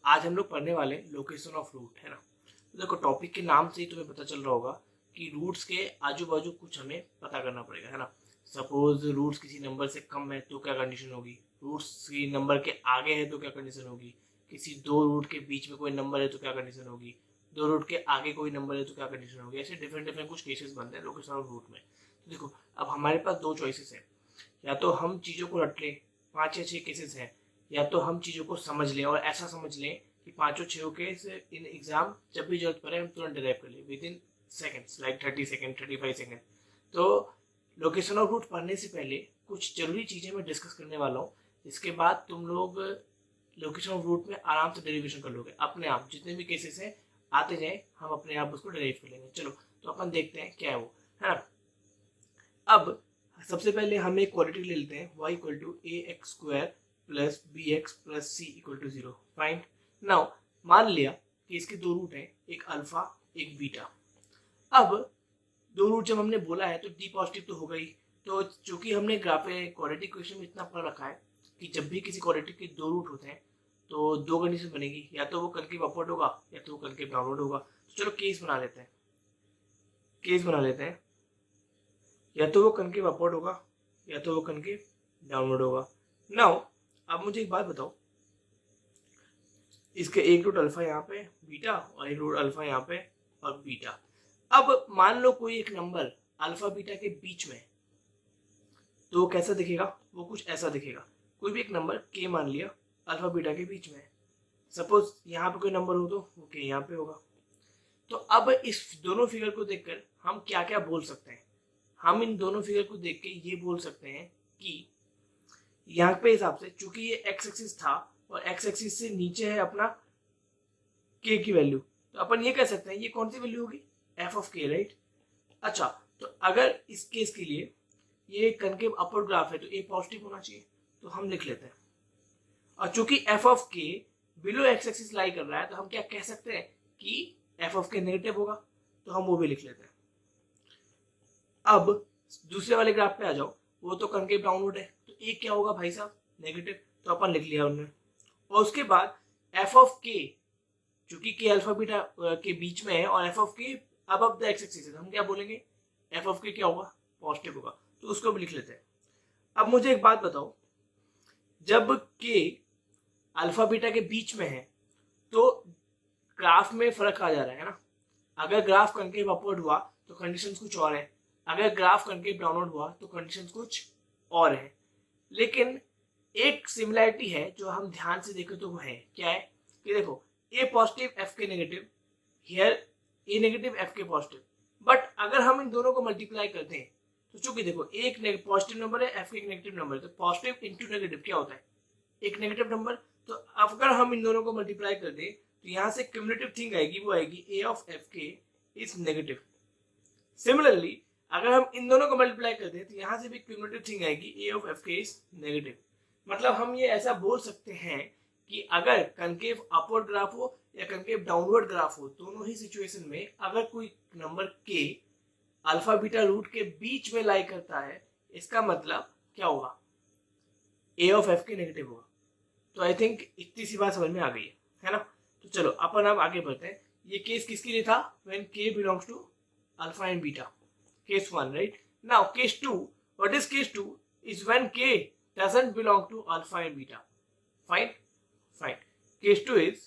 आज हम लोग पढ़ने वाले लोकेशन ऑफ रूट, है ना। तो देखो टॉपिक के नाम से ही तुम्हें पता चल रहा होगा कि रूट्स के आजू बाजू कुछ हमें पता करना पड़ेगा, है ना। सपोज रूट्स किसी नंबर से कम है तो क्या कंडीशन होगी, रूट्स की नंबर के आगे है तो क्या कंडीशन होगी, किसी दो रूट के बीच में कोई नंबर है तो क्या कंडीशन होगी, दो रूट के आगे कोई नंबर है तो क्या कंडीशन होगी। ऐसे डिफरेंट डिफरेंट कुछ केसेस बनते हैं लोकेशन ऑफ रूट में। तो देखो अब हमारे पास दो चॉइसेस है, या तो हम चीज़ों को रट लें, 5 या 6 केसेस हैं, या तो हम चीज़ों को समझ लें और ऐसा समझ लें कि पाँचों छः केस इन एग्जाम जब भी जरूरत पड़े हम तुरंत डिराइव कर लें with in seconds, like 30 second 35 second. तो लोकेशन ऑफ रूट पढ़ने से पहले कुछ जरूरी चीज़ें मैं डिस्कस करने वाला हूँ, इसके बाद तुम लोग लोकेशन ऑफ रूट में आराम से डेरिवेशन कर लोगे अपने आप। जितने भी केसेस हैं आते जाए हम अपने आप उसको डेराइव कर लेंगे। चलो तो अपन देखते हैं क्या है वो, है ना। अब सबसे पहले हम एक क्वालिटी ले लेते हैं y equal to a x square plus b x plus c equal to 0। Fine. Now मान लिया कि इसके दो रूट हैं, एक अल्फा एक बीटा। अब दो रूट जब हमने बोला है तो डी पॉजिटिव तो होगा ही। तो चूंकि हमने क्वाड्रेटिक इक्वेशन में इतना पढ़ रखा है कि जब भी किसी क्वाड्रेटिक के दो रूट होते हैं तो दो कंडीशन बनेगी, या तो वो कनकेव अपवर्ड होगा या तो वो कनकेव डाउनवर्ड होगा। तो चलो केस बना लेते हैं, या तो वो कनकेव अपवर्ड होगा या तो वो कनकेव डाउनवर्ड होगा। नाउ अब मुझे एक बात बताओ, इसके एक रूट अल्फा यहाँ पे बीटा और एक रूट अल्फा यहाँ पे और बीटा। अब मान लो कोई एक नंबर अल्फा बीटा के बीच में, तो वो कैसा दिखेगा, वो कुछ ऐसा दिखेगा। कोई भी एक नंबर के मान लिया अल्फा बीटा के बीच में, सपोज यहाँ पे कोई नंबर हो तो वो के यहाँ पे होगा। तो अब इस दोनों फिगर को देखकर हम क्या क्या बोल सकते हैं, हम इन दोनों फिगर को देख के ये बोल सकते हैं कि यहाँ पे हिसाब से चूंकि ये एक्स एक्सिस था और एक्स एक्सिस से नीचे है अपना के की वैल्यू, तो अपन ये कह सकते हैं ये कौन सी वैल्यू होगी, एफ ऑफ के, राइट। अच्छा तो अगर इस केस के लिए ये कनकेव अपवर्ड ग्राफ है तो ए पॉजिटिव होना चाहिए, तो हम लिख लेते हैं। और चूंकि एफ ऑफ के बिलो एक्स एक्सिस लाई कर रहा है तो हम क्या कह सकते हैं कि एफ ऑफ के नेगेटिव होगा, तो हम वो भी लिख लेते हैं। अब दूसरे वाले ग्राफ पे आ जाओ, वो तो कनकेव डाउनवर्ड है तो एक क्या होगा भाई साहब, नेगेटिव, तो अपन लिख लिया उन्होंने। और उसके बाद एफ ऑफ के, चूंकि के अल्फा बीटा के बीच में है और एफ ऑफ के अबव द एक्स एक्सिस है, हम क्या बोलेंगे, एफ ऑफ के क्या होगा, पॉजिटिव होगा, तो उसको भी लिख लेते हैं। अब मुझे एक बात बताओ, जब के अल्फा बीटा के बीच में है तो ग्राफ में फर्क आ जा रहा है ना। अगर ग्राफ कनकेव अपवर्ड हुआ तो कंडीशंस कुछ और है, अगर ग्राफ कनकेव डाउनवर्ड हुआ तो कंडीशंस कुछ और है। लेकिन एक सिमिलरिटी है जो हम ध्यान से देखें तो वो है, क्या है कि देखो ए पॉजिटिव एफ के negative, here A negative F के पॉजिटिव। बट अगर हम इन दोनों को मल्टीप्लाई करते हैं तो चूंकि देखो एक पॉजिटिव नंबर है, एफ एक नेगेटिव नंबर है, तो पॉजिटिव इंटू नेगेटिव क्या होता है, एक नेगेटिव नंबर। तो अगर हम इन दोनों को मल्टीप्लाई कर दें तो यहाँ से क्यूमुलेटिव थिंग आएगी, वो आएगी ए of f k is negative. Similarly अगर हम इन दोनों को मल्टीप्लाई कर दें तो यहाँ से भी क्यूमुलेटिव थिंग आएगी, ए of f k is negative. मतलब हम ये ऐसा बोल सकते हैं कि अगर कनकेव अपवर्ड ग्राफ हो या कनकेव डाउनवर्ड ग्राफ हो, दोनों ही सिचुएशन में अगर कोई नंबर के अल्फा बीटा रूट के बीच में लाई करता है, इसका मतलब क्या होगा, ए ऑफ एफ के नेगेटिव होगा। तो आई थिंक इतनी सी बात समझ में आ गई है ना। तो चलो अपन अब आगे बढ़ते हैं। ये केस किसके लिए था, when k belongs to alpha and beta, case 1, right. Now case 2, what is case 2 is when k doesn't belong to alpha and beta. Fine. Case 2 is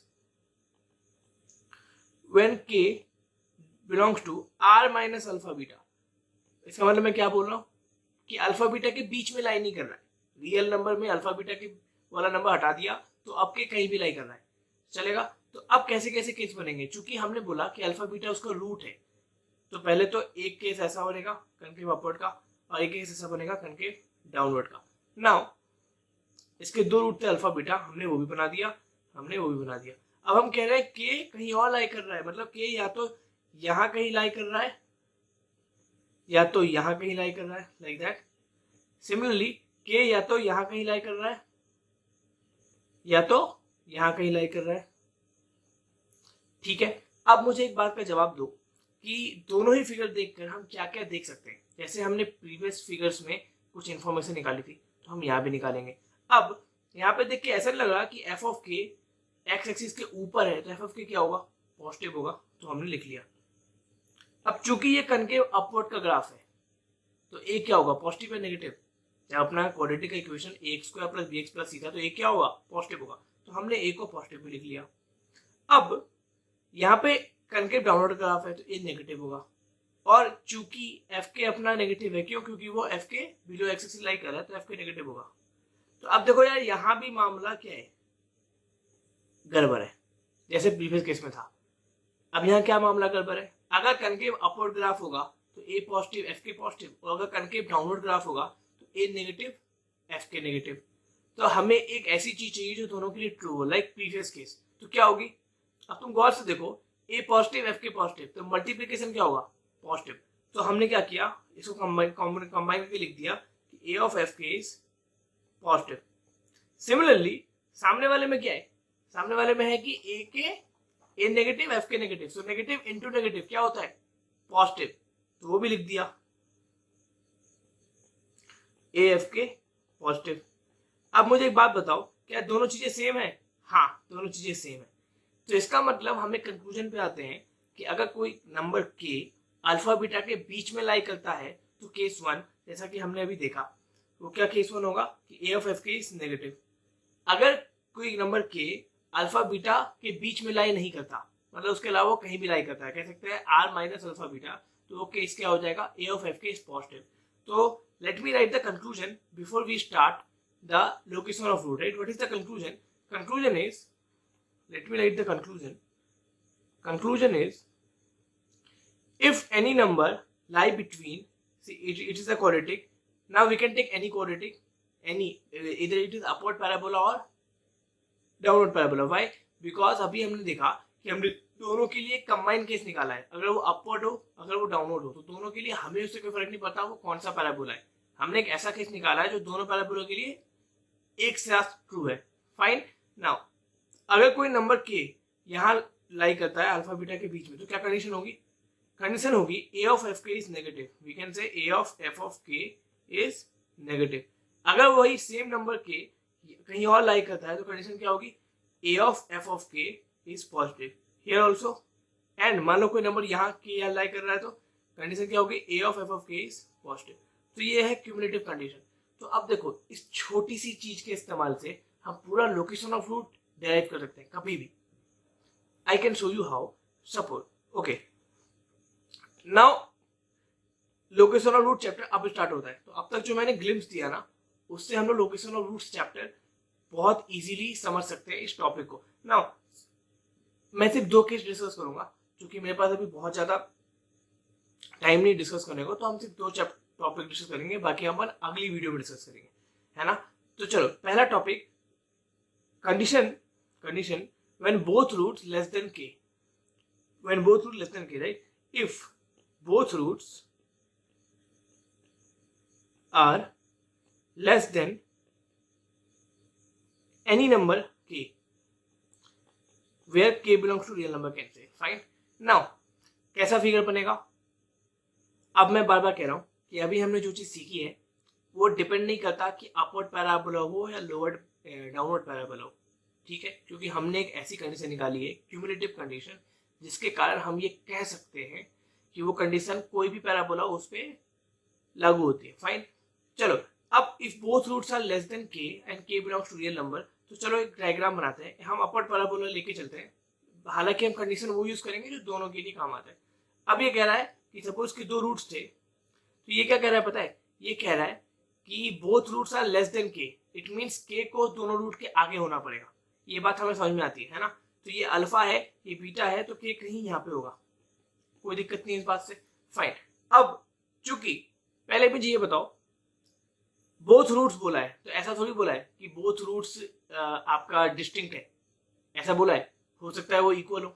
when k belongs to r minus alpha beta. इसका मतलब मैं क्या बोल रहा हूँ कि alpha beta के बीच में लाई नहीं कर रहा है, रियल नंबर में अल्फा बीटा के वाला नंबर हटा दिया तो अब के कहीं भी लाई कर रहा है, चलेगा। तो अब कैसे कैसे केस बनेंगे, चूंकि हमने बोला कि अल्फा बीटा उसका रूट है, तो पहले तो एक केस ऐसा बनेगा कनकेव अपवर्ड का और एक केस ऐसा बनेगा कनकेव डाउनवर्ड का। नाउ इसके दो रूट थे अल्फा बीटा, हमने वो भी बना दिया। अब हम कह रहे हैं के कहीं और लाई कर रहा है, मतलब के या तो यहाँ कहीं लाई कर रहा है या तो यहाँ कहीं लाई कर रहा है, लाइक दैट। सिमिलरली के या तो यहाँ कहीं लाई कर रहा है या तो यहाँ कहीं लाई कर रहा है, ठीक है। अब मुझे एक बात का जवाब दो कि दोनों ही फिगर देखकर हम क्या क्या देख सकते हैं। जैसे हमने प्रीवियस फिगर्स में कुछ इन्फॉर्मेशन निकाली थी तो हम यहाँ भी निकालेंगे। अब यहाँ पे देख के ऐसा लग रहा कि एफ ऑफ के एक्स एक्सिस के ऊपर है तो एफ ऑफ के क्या होगा, पॉजिटिव होगा, तो हमने लिख लिया। अब चूंकि ये कनकेव अपवर्ड का ग्राफ है तो ए क्या होगा, पॉजिटिव या नेगेटिव, जब अपना क्वाड्रेटिक का equation a x square plus b x plus c था तो ए क्या होगा, पॉजिटिव होगा, तो हमने ए को पॉजिटिव में लिख लिया। अब यहाँ पे कनकेव डाउनवर्ड ग्राफ है तो ए नेगेटिव होगा, और चूंकि एफ के अपना नेगेटिव है, क्यों, क्योंकि वो एफ के बिलो एक्स एक्सिस लाई कर रहा है तो एफ के नेगेटिव होगा। तो अब देखो यार यहाँ भी मामला क्या है, गड़बड़ है, जैसे प्रीवियस केस में था। अब यहाँ क्या मामला गड़बड़ है, अगर कनकेव अपवर्ड ग्राफ होगा तो ए पॉजिटिव एफ के पॉजिटिव, और अगर कनकेव डाउनवर्ड ग्राफ होगा तो ए नेगेटिव एफ के नेगेटिव। तो हमें एक ऐसी चीज चाहिए जो दोनों के लिए ट्रू हो, लाइक प्रीवियस केस। तो क्या होगी, अब तुम गौर से देखो, ए पॉजिटिव एफ के पॉजिटिव, तो मल्टीप्लीकेशन क्या होगा, पॉजिटिव। तो हमने क्या किया, इसको कंबाइन करके लिख दिया कि ए of f k is positive. Similarly सामने वाले में क्या है, सामने वाले में है कि ए के ए नेगेटिव एफ के negative, so negative into negative क्या होता है, पॉजिटिव, तो वो भी लिख दिया ए एफ के पॉजिटिव। अब मुझे एक बात बताओ, क्या दोनों चीजें सेम है, हाँ दोनों चीजें सेम है। तो इसका मतलब हम एक कंक्लूजन पे आते हैं कि अगर कोई नंबर के अल्फा बीटा के बीच में लाई करता है तो केस वन, जैसा कि हमने अभी देखा, वो क्या केस वन होगा कि ए of f k is negative. अगर कोई नंबर के अल्फा बीटा के बीच में लाई नहीं करता, मतलब उसके अलावा कहीं भी लाई करता है, कह सकते हैं आर माइनस अल्फा बीटा, तो वो केस क्या हो जाएगा, a of f k is positive. तो let me write the conclusion before we start the location of root, right. What is the conclusion, conclusion is, let me write the conclusion is, if any number lie between, see it is a quadratic, now we can take any quadratic, any, either it is upward parabola or downward parabola. Why, because अभी हमने देखा कि हमने दोनों के लिए combine case निकाला है, अगर वो अपवर्ड हो अगर वो डाउनवर्ड हो, तो दोनों के लिए हमें उससे कोई फर्क नहीं पड़ता वो कौन सा पैराबोला है। हमने एक ऐसा केस निकाला है जो दोनों पैराबोला के लिए एक साथ ट्रू है। फाइन, नाउ अगर कोई नंबर के यहाँ लाई करता है अल्फा बीटा के बीच में, तो क्या कंडीशन होगी, कंडीशन होगी a of f k is negative, we can say a of f of k is negative. अगर वही सेम नंबर के कहीं और लाई करता है तो कंडीशन क्या होगी, a of f of k is positive here also. And मान लो कोई नंबर यहाँ के यहाँ लाई कर रहा है तो कंडीशन क्या होगी, a of f of k is positive. तो ये है क्यूमुलेटिव कंडीशन। तो अब देखो इस छोटी सी चीज के इस्तेमाल से हम पूरा लोकेशन ऑफ रूट डेराइव कर सकते हैं कभी भी। I can show you how, suppose okay, now location of root chapter अब स्टार्ट होता है। तो अब तक जो मैंने ग्लिम्स दिया ना, उससे हम लोग लोकेशन ऑफ रूट्स चैप्टर बहुत इजीली समझ सकते हैं इस टॉपिक को। नाउ मैं सिर्फ दो केस डिस्कस करूंगा क्योंकि मेरे पास अभी बहुत ज्यादा टाइम नहीं डिस्कस करने को, तो हम सिर्फ दो टॉपिक डिस्कस करेंगे, बाकी हम अगली वीडियो में डिस्कस करेंगे, है ना। तो चलो पहला topic, condition when both roots less than k, when both roots less than k, right? If both roots are less than any number k where k belongs to real number, can say fine. Now कैसा figure बनेगा, अब मैं बार बार कह रहा हूं कि अभी हमने जो चीज सीखी है वो डिपेंड नहीं करता कि अपवर्ड पैराबोला हो या लोअर डाउनवर्ड पैराबोला हो, ठीक है, क्योंकि हमने एक ऐसी कंडीशन निकाली है क्यूमुलेटिव कंडीशन जिसके कारण हम ये कह सकते हैं कि वो कंडीशन कोई भी पैराबोला उस पर लागू होती है। फाइन, चलो अब if both roots are less than k and k belongs to real number, तो चलो एक डायग्राम बनाते हैं, हम अपवर्ड पैराबोला लेके चलते हैं। हालांकि हम कंडीशन वो यूज करेंगे जो दोनों के लिए काम आता है। अब ये कह रहा है कि सपोज कि दो रूट्स थे, तो ये क्या कह रहा है पता है, ये कह रहा है कि both roots are less than k, it means k को दोनों रूट के आगे होना पड़ेगा। ये बात हमें समझ में आती है ना। तो ये अल्फा है, ये बीटा है, तो के कहीं यहाँ पे होगा, कोई दिक्कत नहीं इस बात से। फाइन, अब चूंकि पहले मुझे ये बताओ बोथ रूट्स बोला है, तो ऐसा थोड़ी बोला है कि बोथ रूट्स आपका डिस्टिंक्ट है, ऐसा बोला है। हो सकता है वो इक्वल हो,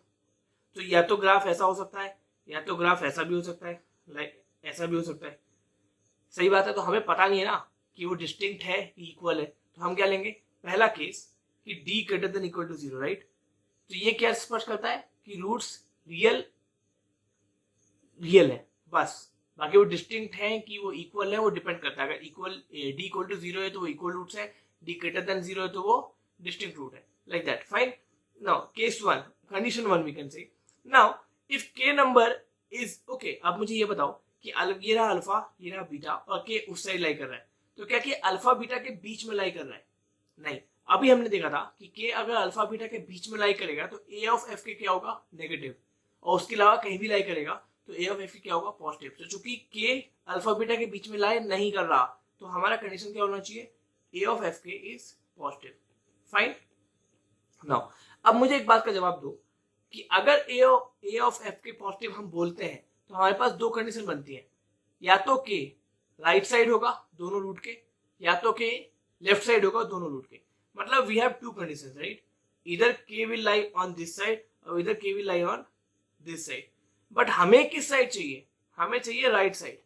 तो या तो ग्राफ ऐसा हो सकता है या तो ग्राफ ऐसा भी हो सकता है, लाइक ऐसा भी हो सकता है। सही बात है, तो हमें पता नहीं है ना कि वो डिस्टिंक्ट है कि इक्वल है, तो हम क्या लेंगे, पहला केस कि d greater than equal to 0, right. तो ये क्या स्पष्ट करता है कि रूट्स रियल है बस, बाकी वो डिस्टिंक्ट है कि वो इक्वल है वो डिपेंड करता है। अगर इक्वल d इक्वल टू 0 है तो वो इक्वल रूट्स है, d ग्रेटर देन 0 है तो वो डिस्टिंक्ट रूट है, like that. Fine, now case 1 condition 1 we can say now if k number is okay। अब मुझे ये बताओ कि ये रहा अल्फा, ये रहा बीटा और के उस साइड लाई कर रहा है, तो क्या के अल्फा बीटा के बीच में लाई कर रहा है? नहीं। अभी हमने देखा था कि के अगर अल्फा बीटा के बीच में लाई करेगा तो ए ऑफ एफ के क्या होगा? नेगेटिव। और उसके अलावा कहीं भी लाई करेगा तो ए ऑफ एफ के क्या होगा? पॉजिटिव। तो चूंकि के अल्फा बीटा के बीच में लाई नहीं कर रहा तो हमारा कंडीशन क्या होना चाहिए? ए of f k is positive. Fine. Now अब मुझे एक बात का जवाब दो कि अगर ए ऑफ एफ के पॉजिटिव हम बोलते हैं तो हमारे पास दो कंडीशन बनती है, या तो के राइट साइड होगा दोनों रूट के, या तो के लेफ्ट साइड होगा दोनों रूट के। मतलब we have two conditions, right? इधर k will lie on this side और इधर k will lie on this side. But हमें किस साइड चाहिए? हमें चाहिए राइट साइड।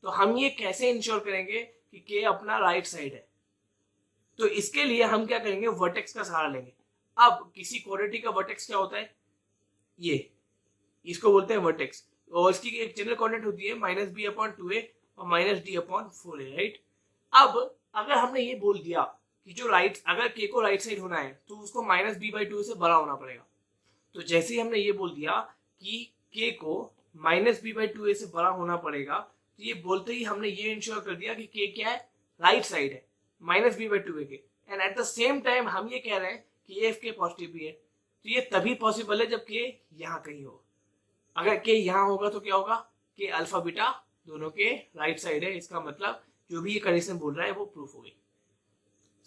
तो हम ये कैसे इंश्योर करेंगे कि के अपना राइट साइड है? तो इसके लिए हम क्या करेंगे? वर्टेक्स का सहारा लेंगे। अब किसी क्वाड्रेटिक का वर्टेक्स क्या होता है? ये, इसको बोलते हैं वर्टेक्स। और इसकी एक जनरल कोऑर्डिनेट होती है -b/2a और -d/4a, राइट? अब अगर हमने ये बोल दिया कि जो राइट, अगर के को राइट साइड होना है तो उसको -b/2 से बड़ा होना पड़ेगा। तो जैसे ही हमने ये बोल दिया कि के को -b/2a से बड़ा होना पड़ेगा, तो ये बोलते ही हमने ये इंश्योर कर दिया कि के क्या है? राइट साइड है -b/2a के। And at the same time हम ये कह रहे हैं कि एफ के पॉजिटिव भी है। तो ये तभी पॉसिबल है जब के यहाँ कहीं हो। अगर के यहाँ होगा तो क्या होगा? कि अल्फा बीटा दोनों के राइट साइड है। इसका मतलब जो भी ये कंडीशन बोल रहा है वो प्रूफ हो गई।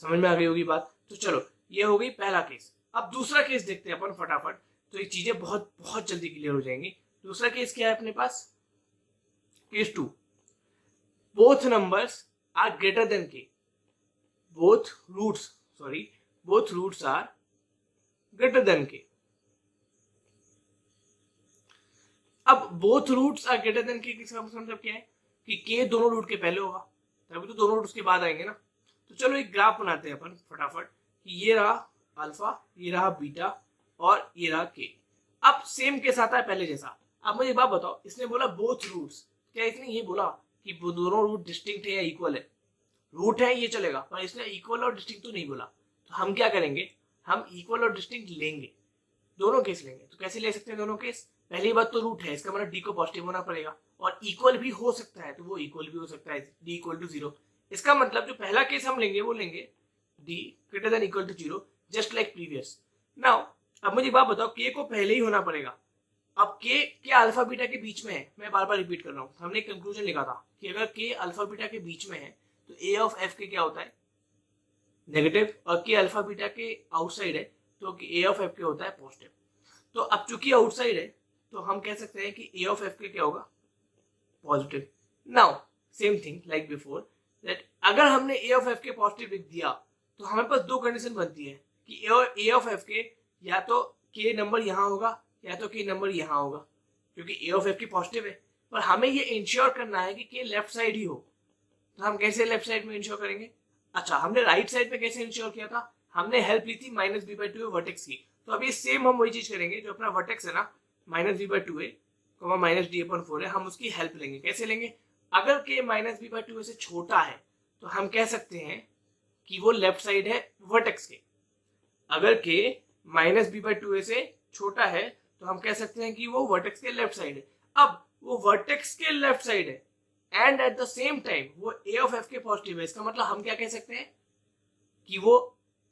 समझ में आ गई होगी बात? तो चलो ये हो गई पहला केस। अब दूसरा केस देखते हैं अपन फटाफट, तो ये चीजें बहुत बहुत जल्दी क्लियर हो जाएंगी। दूसरा केस क्या है अपने पास? Case 2, both numbers are greater than k, both roots are greater than k. अब both roots are greater than k किसका मतलब क्या है? कि के दोनों रूट के पहले होगा, तभी तो दोनों रूट उसके बाद आएंगे ना। तो चलो एक ग्राफ बनाते हैं अपन फटाफट कि ये रहा अल्फा, ये रहा बीटा और ये रहा के। अब सेम केस आता है पहले जैसा। अब मुझे बात बताओ, इसने बोला बोथ रूट्स, क्या इसने ये बोला कि दोनों रूट डिस्टिंक्ट है या इक्वल है? रूट है ये चलेगा, पर इसने इक्वल और डिस्टिंक्ट तो नहीं बोला। तो हम क्या करेंगे? हम इक्वल और डिस्टिंक्ट लेंगे, दोनों केस लेंगे। तो कैसे ले सकते हैं दोनों केस? पहली बात तो रूट है, इसका मतलब डी को पॉजिटिव होना पड़ेगा, और इक्वल भी हो सकता है तो वो इक्वल भी हो सकता है, डी इक्वल टू 0। इसका मतलब जो पहला केस हम लेंगे वो लेंगे d greater than equal to 0, just like previous. Now अब मुझे बात बताओ, के को पहले ही होना पड़ेगा। अब के अल्फा बीटा के बीच में है, मैं बार बार रिपीट कर रहा हूँ। हमने कंक्लूजन लिखा था कि अगर के अल्फा बीटा के बीच में है तो ए ऑफ एफ के क्या होता है? नेगेटिव। और के अल्फा बीटा के आउटसाइड है तो ए ऑफ एफ के होता है पॉजिटिव। तो अब चूंकि आउटसाइड है तो हम कह सकते हैं कि ए ऑफ एफ के क्या होगा? Positive. Now same thing like before, that अगर हमने ए ऑफ एफ के पॉजिटिव लिख दिया तो हमारे पास दो कंडीशन बनती है कि ए ऑफ एफ के या तो के नंबर यहाँ होगा या तो के नंबर यहाँ होगा, क्योंकि ए ऑफ एफ के पॉजिटिव है। पर हमें ये इंश्योर करना है कि के लेफ्ट साइड ही हो। तो हम कैसे लेफ्ट साइड में इंश्योर करेंगे? अच्छा, हमने राइट साइड पे कैसे इंश्योर किया था? हमने हेल्प ली थी -b/2a वर्टेक्स की। तो अभी सेम हम वही चीज करेंगे, जो अपना वर्टेक्स है ना -b/2a -d/4 है, हम उसकी हेल्प लेंगे। कैसे लेंगे? अगर के -b/2a से छोटा है तो हम कह सकते हैं कि वो लेफ्ट साइड है वर्टेक्स के। अगर के -b/2a से छोटा है तो हम कह सकते हैं कि वो वर्टेक्स के लेफ्ट साइड है। अब वो वर्टेक्स के लेफ्ट साइड है and at the same time वो ए ऑफ एफ के पॉजिटिव है। इसका मतलब हम क्या कह सकते हैं कि वो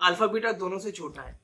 अल्फा बीटा दोनों से छोटा है।